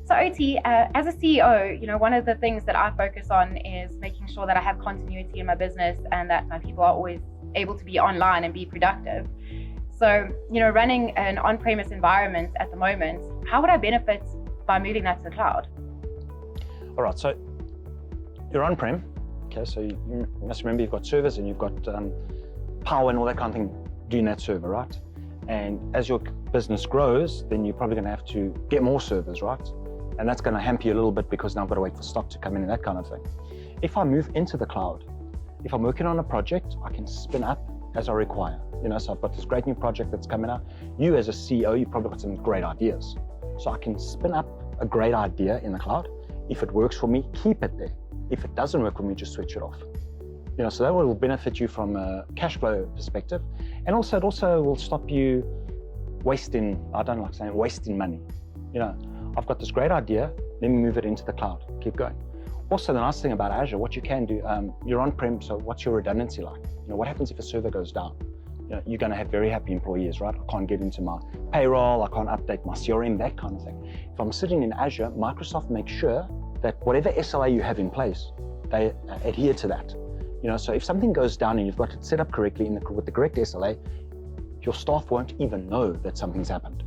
So OT, as a CEO, one of the things that I focus on is making sure that I have continuity in my business and that my people are always able to be online and be productive. So, running an on-premise environment at the moment, how would I benefit by moving that to the cloud? All right, so you're on-prem. Okay, so you must remember you've got servers and you've got power and all that kind of thing doing that server, right? And as your business grows, then you're probably going to have to get more servers, right? And that's going to hamper you a little bit because now I've got to wait for stock to come in and that kind of thing. If I move into the cloud, if I'm working on a project, I can spin up as I require. So I've got this great new project that's coming out. You as a CEO, you probably got some great ideas. So I can spin up a great idea in the cloud. If it works for me, keep it there. If it doesn't work for me, just switch it off. So that will benefit you from a cash flow perspective. And also, it also will stop you wasting, I don't like saying wasting money. I've got this great idea, let me move it into the cloud, keep going. Also, the nice thing about Azure, what you can do, you're on-prem, so what's your redundancy like? What happens if a server goes down? You're going to have very happy employees, right? I can't get into my payroll, I can't update my CRM, that kind of thing. If I'm sitting in Azure, Microsoft makes sure that whatever SLA you have in place, they adhere to that. So if something goes down and you've got it set up correctly with the correct SLA, your staff won't even know that something's happened.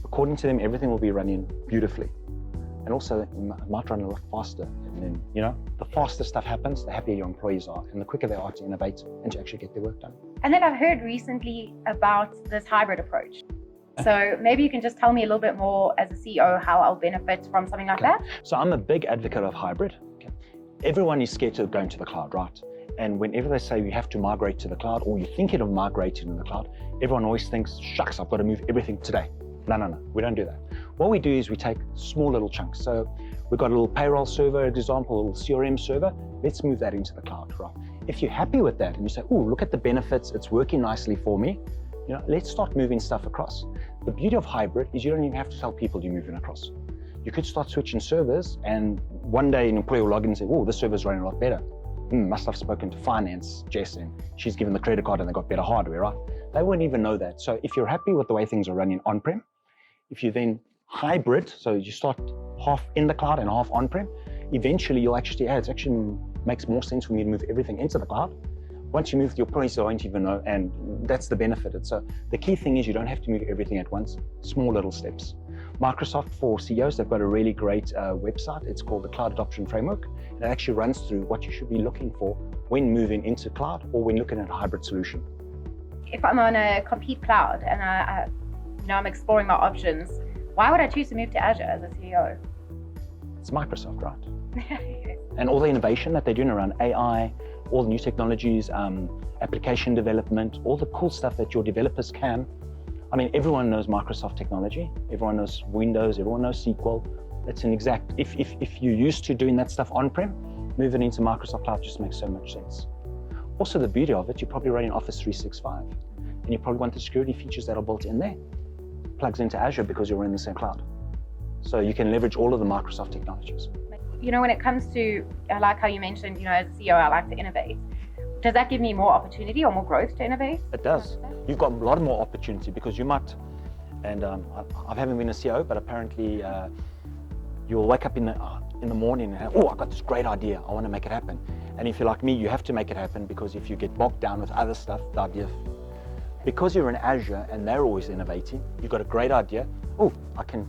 According to them, everything will be running beautifully. And also, it might run a lot faster. And then, the faster stuff happens, the happier your employees are, and the quicker they are to innovate and to actually get their work done. And then I've heard recently about this hybrid approach. So maybe you can just tell me a little bit more as a CEO how I'll benefit from something like that. So I'm a big advocate of hybrid. Okay. Everyone is scared of going to the cloud, right? And whenever they say you have to migrate to the cloud or you're thinking of migrating to the cloud, everyone always thinks, shucks, I've got to move everything today. No, we don't do that. What we do is we take small little chunks. So we've got a little payroll server, example, a little CRM server. Let's move that into the cloud, right? If you're happy with that and you say, oh, look at the benefits, it's working nicely for me, let's start moving stuff across. The beauty of hybrid is you don't even have to tell people you're moving across. You could start switching servers and one day an employee will log in and say, oh, this server's running a lot better. Must have spoken to finance, Jess, and she's given the credit card and they got better hardware, right? They won't even know that. So if you're happy with the way things are running on-prem, if you then hybrid, so you start half in the cloud and half on-prem, eventually you'll actually, it actually makes more sense for me to move everything into the cloud. Once you move, your employees won't even know, and that's the benefit. So the key thing is you don't have to move everything at once, small little steps. Microsoft for CEOs, they've got a really great website. It's called the Cloud Adoption Framework. And it actually runs through what you should be looking for when moving into cloud or when looking at a hybrid solution. If I'm on a complete cloud and I'm exploring my options, why would I choose to move to Azure as a CEO? It's Microsoft, right? And all the innovation that they're doing around AI, all the new technologies, application development, all the cool stuff that your developers can. I mean, everyone knows Microsoft technology, everyone knows Windows, everyone knows SQL. It's an exact, if you're used to doing that stuff on-prem, moving into Microsoft Cloud just makes so much sense. Also, the beauty of it, you're probably running Office 365, and you probably want the security features that are built in there. Plugs into Azure because you're in the same cloud. So you can leverage all of the Microsoft technologies. When it comes to, I like how you mentioned, as a CEO, I like to innovate. Does that give me more opportunity or more growth to innovate? It does. You've got a lot more opportunity because you might, and I haven't been a CEO, but apparently you'll wake up in the morning and have, oh, I've got this great idea, I want to make it happen. And if you're like me, you have to make it happen because if you get bogged down with other stuff, the idea, because you're in Azure and they're always innovating, you've got a great idea, oh, I can